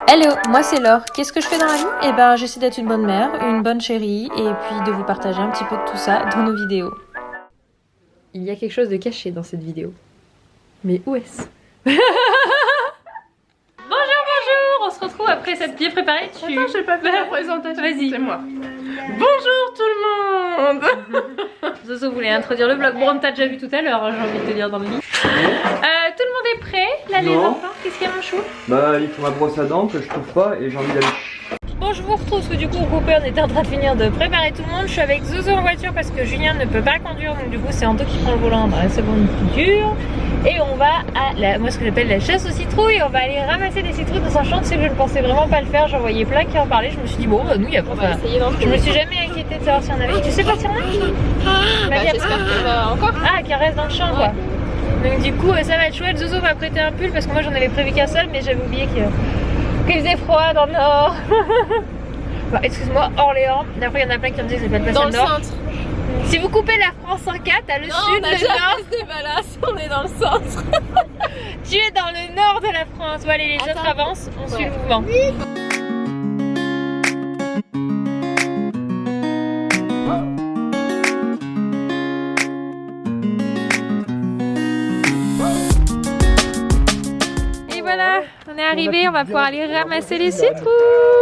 Hello, moi c'est Laure. Qu'est-ce que je fais dans la vie? Eh ben, j'essaie d'être une bonne mère, une bonne chérie, et puis de vous partager un petit peu de tout ça dans nos vidéos. Il y a quelque chose de caché dans cette vidéo. Mais où est-ce? Bonjour, bonjour! On se retrouve après cette bien préparée. Attends, j'ai pas fait la présentation. Vas-y. C'est moi. Bonjour tout le monde. Zozo voulait introduire le vlog. Bon, t'as déjà vu tout à l'heure, hein, j'ai envie de te dire dans le lit. Tout le monde est prêt? Là, les enfants, qu'est-ce qu'il y a, mon chou? Bah, il faut ma brosse à dents que je trouve pas et j'ai envie d'aller. Bon, je vous retrouve parce que du coup, au coupé, on était en train de finir de préparer tout le monde. Je suis avec Zozo en voiture parce que Julien ne peut pas conduire, donc du coup, c'est Anto qui prend le volant dans la seconde dure. Et on va à moi, ce que j'appelle la chasse aux citrouilles. On va aller ramasser des citrouilles dans un champ. Tu sais que je ne pensais vraiment pas le faire. J'en voyais plein qui en parlaient. Je me suis dit, bon, bah, nous, il y a pas. Je me suis jamais inquiétée de savoir si on avait. Tu sais pas si on a? J'espère qu'il va encore. Ah, qui reste dans le champ, quoi. Donc du coup ça va être chouette. Zozo m'a prêté un pull parce que moi j'en avais prévu qu'un seul, mais j'avais oublié qu'il faisait froid dans le nord. Bah, excuse-moi, Orléans. D'après il y en a plein qui me disent que c'est pas de place Dans le le nord. centre. Si vous coupez la France en 4, t'as le sud, on a le nord. jamais Ballas, on est dans le centre. Tu es dans le nord de la France. Bon, allez, les autres avancent, on suit le mouvement. Et voilà, on est arrivé, on va pouvoir aller ramasser les citrouilles.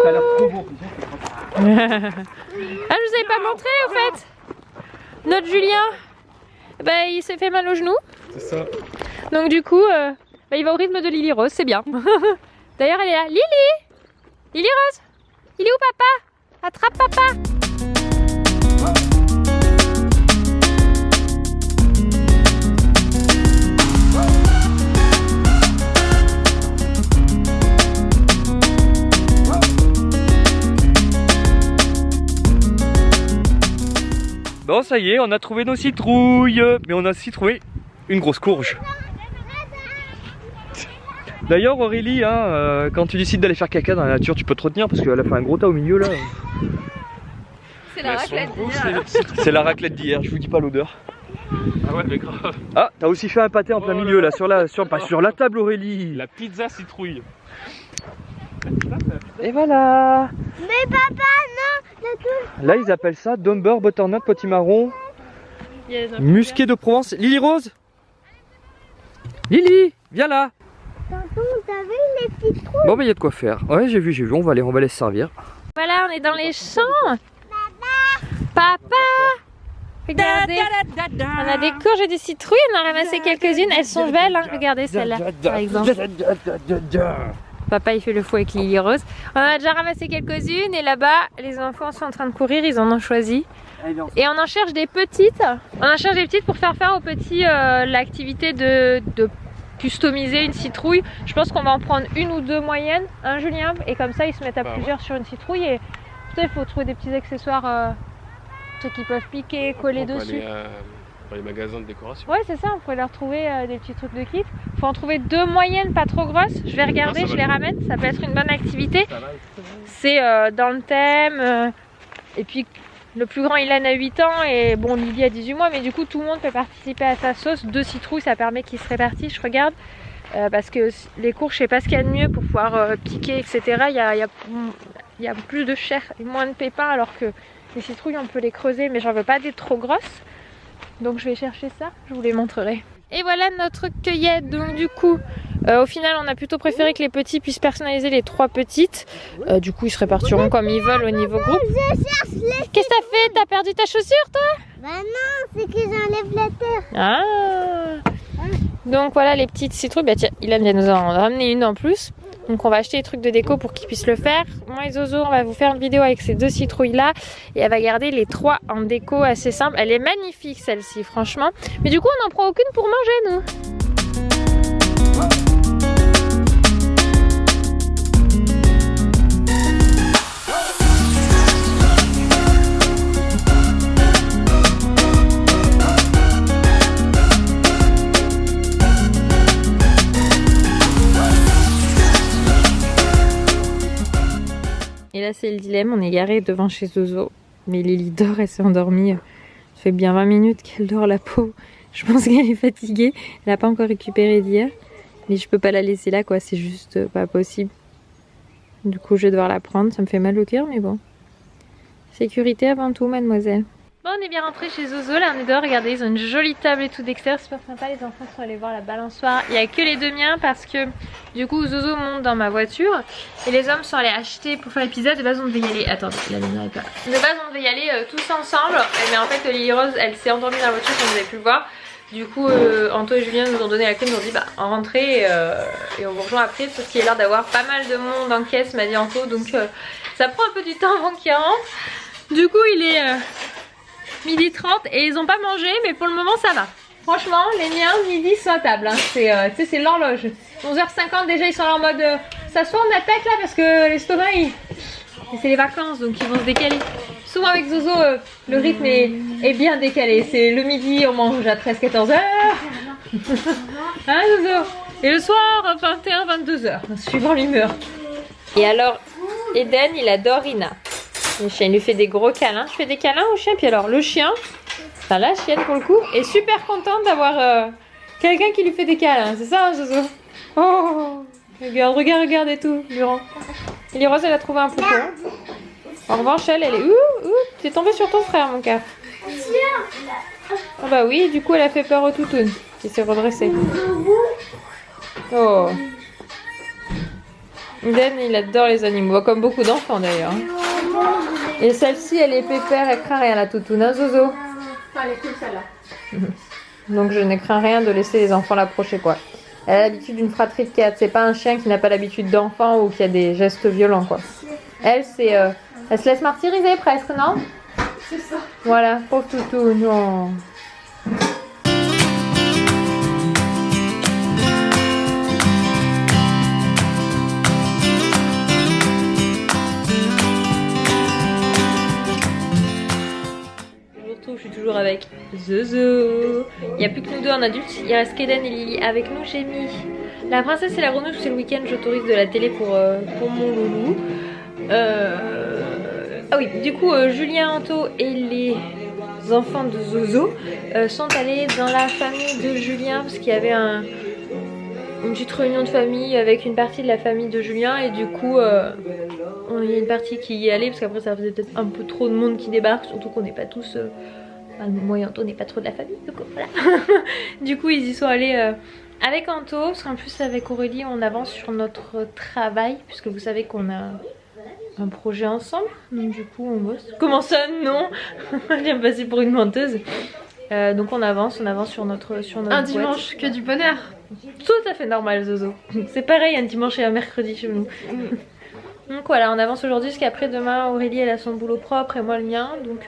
Ça a l'air trop beau. Ah, je vous avais pas montré en fait. Notre Julien, bah, il s'est fait mal au genou. C'est ça. Donc du coup, bah, il va au rythme de Lily Rose, c'est bien. D'ailleurs, elle est là. Lily Rose, il est où papa? Attrape papa. Bon, ça y est, on a trouvé nos citrouilles. Mais on a aussi trouvé une grosse courge. D'ailleurs, Aurélie, hein, quand tu décides d'aller faire caca dans la nature, tu peux te retenir parce qu'elle a fait un gros tas au milieu là. C'est la raclette d'hier. C'est la raclette d'hier, je vous dis pas l'odeur. Ah ouais, mais grave. Ah, t'as aussi fait un pâté en plein milieu là, pas sur la table, Aurélie. La pizza citrouille. Et voilà. Mais papa, non, Là, ils appellent ça Dumber, Butternut, Potimarron, Musqué de Provence. Lily Rose, Lily, viens là. tonton, t'as vu les petits trous? Bon, bah, il y a de quoi faire. Ouais, j'ai vu, on va les servir. Voilà, on est dans les champs. Papa, regardez, on a des courges et des citrouilles, on a ramassé quelques-unes, elles sont belles, hein. Regardez celle-là par exemple. Papa il fait le fou avec Lily Rose. On a déjà ramassé quelques-unes et là-bas les enfants sont en train de courir, ils en ont choisi. Et on en cherche des petites. On en cherche des petites pour faire aux petits l'activité de customiser une citrouille. Je pense qu'on va en prendre une ou deux moyennes, hein Julien? Et comme ça ils se mettent à plusieurs sur une citrouille et peut-être il faut trouver des petits accessoires trucs qui peuvent piquer, coller dessus. Dans les magasins de décoration. Ouais c'est ça, on pourrait leur trouver des petits trucs de kit. Faut en trouver deux moyennes pas trop grosses. Je vais regarder, je les ramène, ça peut être une bonne activité. C'est dans le thème. Et puis le plus grand il en a 8 ans et bon Lily a 18 mois mais du coup tout le monde peut participer à sa sauce. 2 citrouilles ça permet qu'ils se répartissent, je regarde. Parce que les courges je sais pas ce qu'il y a de mieux pour pouvoir piquer etc. Il y a plus de chair et moins de pépins alors que les citrouilles on peut les creuser mais j'en veux pas des trop grosses. Donc je vais chercher ça, je vous les montrerai. Et voilà notre cueillette. Donc du coup, au final on a plutôt préféré que les petits puissent personnaliser les 3 petites. Du coup ils se répartiront comme ils veulent au niveau groupe. Qu'est-ce que t'as fait? T'as perdu ta chaussure toi? Bah non, c'est que j'enlève la terre. Ah. Donc voilà les petites citrouilles. Bah tiens, Ilan vient nous en ramener une en plus. Donc on va acheter des trucs de déco pour qu'ils puissent le faire. Moi et Zozo on va vous faire une vidéo avec ces 2 citrouilles là. Et elle va garder les 3 en déco assez simple. Elle est magnifique celle-ci franchement. Mais du coup on n'en prend aucune pour manger nous. Et là c'est le dilemme, on est garé devant chez Zozo. Mais Lily dort, elle s'est endormie. Ça fait bien 20 minutes qu'elle dort la peau. Je pense qu'elle est fatiguée. Elle n'a pas encore récupéré d'hier. Mais je peux pas la laisser là quoi, c'est juste pas possible. Du coup, je vais devoir la prendre. Ça me fait mal au cœur, mais bon. Sécurité avant tout, mademoiselle. Bon, on est bien rentré chez Zozo. Là, on est dehors. Regardez, ils ont une jolie table et tout d'extérieur. Super sympa. Les enfants sont allés voir la balançoire. Il n'y a que les deux miens parce que du coup, Zozo monte dans ma voiture. Et les hommes sont allés acheter pour faire les pizzas. De base, on devait y aller. Attendez, la lumière est pas là. De base, on devait y aller tous ensemble. Mais en fait, Lily Rose, elle s'est endormie dans la voiture comme vous avez pu le voir. Du coup, Anto et Julien nous ont donné la clé, nous ont dit bah en rentrée et on vous rejoint après, sauf qu'il y a l'air d'avoir pas mal de monde en caisse, m'a dit Anto, donc ça prend un peu du temps avant qu'ils rentrent. Du coup, il est 12h30 et ils ont pas mangé, mais pour le moment ça va. Franchement, les miens midi sont à table, hein. C'est l'horloge. 11h50 déjà, ils sont là en mode ça soit on attaque là parce que l'estomac c'est les vacances donc ils vont se décaler. Souvent avec Zozo, le rythme est bien décalé. C'est le midi, on mange à 13-14h. Hein Zozo? Et le soir, 21-22h, suivant l'humeur. Et alors, Eden, il adore Rina. Le chien, il lui fait des gros câlins. Je fais des câlins au chien. Puis alors, le chien, enfin la chienne pour le coup, est super contente d'avoir quelqu'un qui lui fait des câlins. C'est ça, hein, Zozo? Oh, regarde et tout, Durand. Lily Rose, elle a trouvé un poupon. En revanche, elle est... Ouh, tu es tombée sur ton frère, mon cœur. Ah bah oui, du coup, elle a fait peur au toutoun. Il s'est redressé. Oh. Eden, il adore les animaux, comme beaucoup d'enfants d'ailleurs. Et celle-ci, elle est pépère, elle craint rien, la toutoune, hein, Zozo? Elle est cool, celle-là. Donc je ne crains rien de laisser les enfants l'approcher, quoi. Elle a l'habitude d'une fratrie de 4. C'est pas un chien qui n'a pas l'habitude d'enfant ou qui a des gestes violents, quoi. Elle, c'est... elle se laisse martyriser presque, non? C'est ça. Voilà, pauvre toutou, non. Je suis toujours avec Zozo. Il n'y a plus que nous deux en adultes. Il reste Kaden et Lily avec nous. J'ai mis la princesse et la grenouille. C'est le week-end, j'autorise de la télé pour mon loulou. Ah oui, du coup, Julien, Anto et les enfants de Zozo sont allés dans la famille de Julien parce qu'il y avait une petite réunion de famille avec une partie de la famille de Julien et du coup il y a une partie qui y est allée parce qu'après ça faisait peut-être un peu trop de monde qui débarque, surtout qu'on n'est pas tous moi et Anto n'est pas trop de la famille, donc voilà. Du coup ils y sont allés avec Anto, parce qu'en plus avec Aurélie on avance sur notre travail puisque vous savez qu'on a un projet ensemble, donc du coup on bosse. Comment ça? Non. Je viens de passer pour une menteuse. Donc on avance sur notre un dimanche, que du bonheur. Tout à fait normal, Zozo. C'est pareil, un dimanche et un mercredi chez nous. Donc voilà, on avance aujourd'hui parce qu'après demain Aurélie elle a son boulot propre et moi le mien, donc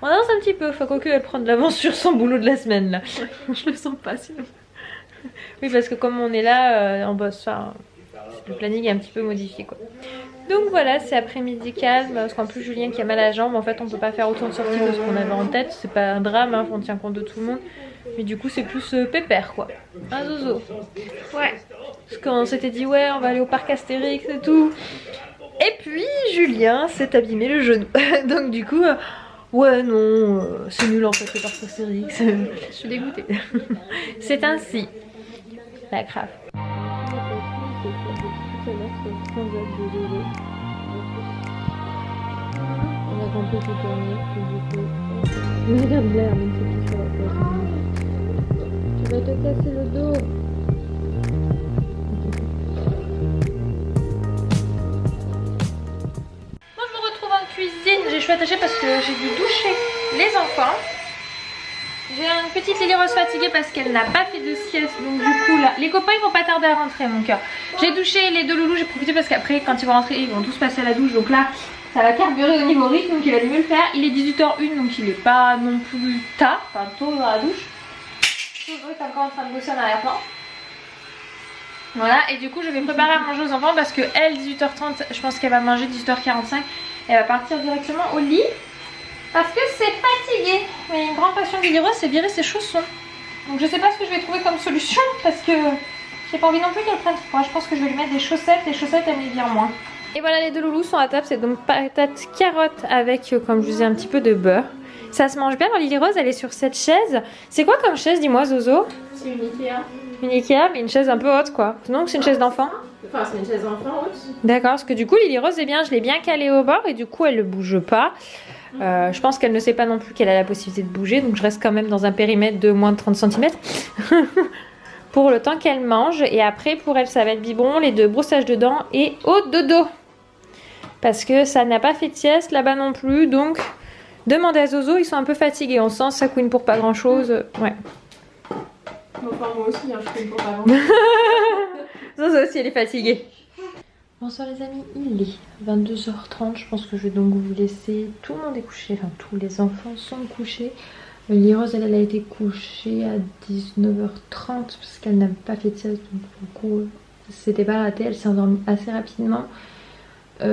on avance un petit peu. Faut quoique elle prenne de l'avance sur son boulot de la semaine là. Je le sens pas sinon. Oui, parce que comme on est là, on bosse. Enfin, le planning est un petit peu modifié quoi. Donc voilà, c'est après-midi calme, parce qu'en plus Julien qui a mal à la jambe, en fait on peut pas faire autant de sorties que ce qu'on avait en tête. C'est pas un drame, hein, on tient compte de tout le monde. Mais du coup c'est plus pépère quoi. Hein Zozo? Ouais. Parce qu'on s'était dit ouais on va aller au parc Astérix et tout. Et puis Julien s'est abîmé le genou. Donc du coup, ouais non, c'est nul en fait le parc Astérix. Je suis dégoûtée. C'est ainsi. La grave. On a compris tout tourner, du coup. Mais regarde l'air, même si tu vas te casser le dos. Moi je me retrouve en cuisine, je suis attachée parce que j'ai dû doucher les enfants. J'ai une petite Lily Rose fatiguée parce qu'elle n'a pas fait de sieste, donc du coup là, les copains ils vont pas tarder à rentrer mon cœur. J'ai douché les deux loulous, j'ai profité parce qu'après quand ils vont rentrer ils vont tous passer à la douche, donc là ça va carburer au niveau rythme, donc il va mieux le faire. Il est 18h01 donc il est pas non plus tard, enfin tôt dans la douche. Tout est encore en train de bosser en arrière-plan. Voilà, et du coup je vais préparer à manger aux enfants parce que elle 18h30 je pense qu'elle va manger, 18h45 elle va partir directement au lit. Parce que c'est fatigué. Mais une grande passion de Lily Rose, c'est virer ses chaussons. Donc je sais pas ce que je vais trouver comme solution parce que j'ai pas envie non plus qu'elle prenne froid. Je pense que je vais lui mettre des chaussettes. Les chaussettes elles me virent moins. Et voilà, les deux loulous sont à table. C'est donc patates carottes avec, comme je vous disais, un petit peu de beurre. Ça se mange bien. Alors Lily Rose elle est sur cette chaise. C'est quoi comme chaise, dis-moi Zozo? C'est une Ikea. Une Ikea, mais une chaise un peu haute quoi. Non, c'est une chaise d'enfant. Enfin, c'est une chaise enfant haute. D'accord, parce que du coup Lily Rose est bien, je l'ai bien calée au bord et du coup elle ne bouge pas. Je pense qu'elle ne sait pas non plus qu'elle a la possibilité de bouger, donc je reste quand même dans un périmètre de moins de 30 cm pour le temps qu'elle mange. Et après pour elle ça va être biberon, les 2 brossages de dents et au dodo. Parce que ça n'a pas fait de sieste là-bas non plus, donc demandez à Zozo, ils sont un peu fatigués, on sent ça couine pour pas grand chose. Ouais. Enfin, moi aussi, hein, je fais pour pas grand. Zozo aussi elle est fatiguée. Bonsoir les amis, il est 22h30, je pense que je vais donc vous laisser. Tout le monde est couché, enfin tous les enfants sont couchés. Lily Rose elle a été couchée à 19h30 parce qu'elle n'a pas fait de sieste, donc du coup c'était pas raté, elle s'est endormie assez rapidement.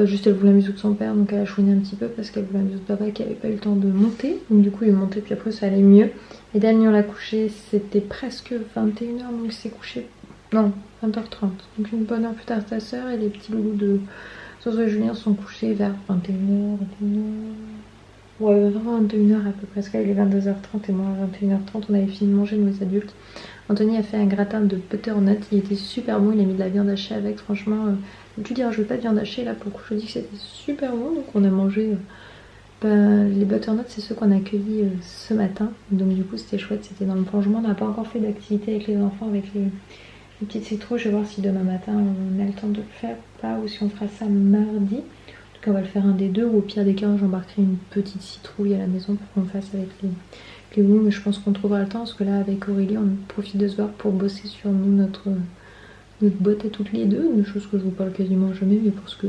Juste elle voulait la bisou de son père, donc elle a chouiné un petit peu parce qu'elle voulait la bisou de papa qui avait pas eu le temps de monter. Donc du coup il est monté puis après ça allait mieux. Et dernier on l'a couché, c'était presque 21h, donc il s'est couché, non 20h30. Donc une bonne heure plus tard sa soeur et les petits loulous de Zozo et Julien sont couchés vers 21h, 21h... Ouais, vraiment 21h à peu près, parce qu'il est 22h30 et moi à 21h30 on avait fini de manger nous les adultes. Anthony a fait un gratin de butternut, il était super bon, il a mis de la viande hachée avec, franchement, tu diras je veux pas de viande hachée là, pour le coup je dis que c'était super bon, donc on a mangé, les butternuts c'est ceux qu'on a cueillis ce matin, donc du coup c'était chouette, c'était dans le plongement, on n'a pas encore fait d'activité avec les enfants, avec les petites citrouilles, je vais voir si demain matin on a le temps de le faire ou pas, ou si on fera ça mardi. En tout cas on va le faire un des deux, ou au pire des cas j'embarquerai une petite citrouille à la maison pour qu'on fasse avec les loups, mais je pense qu'on trouvera le temps parce que là avec Aurélie on profite de se voir pour bosser sur nous, notre boîte à toutes les deux, une chose que je vous parle quasiment jamais, mais parce que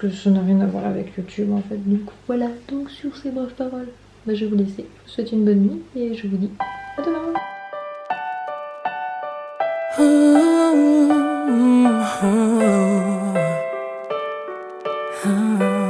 ça n'a rien à voir avec YouTube en fait. Donc voilà, donc sur ces brèves paroles, je vais vous laisser, je vous souhaite une bonne nuit et je vous dis à demain. Oh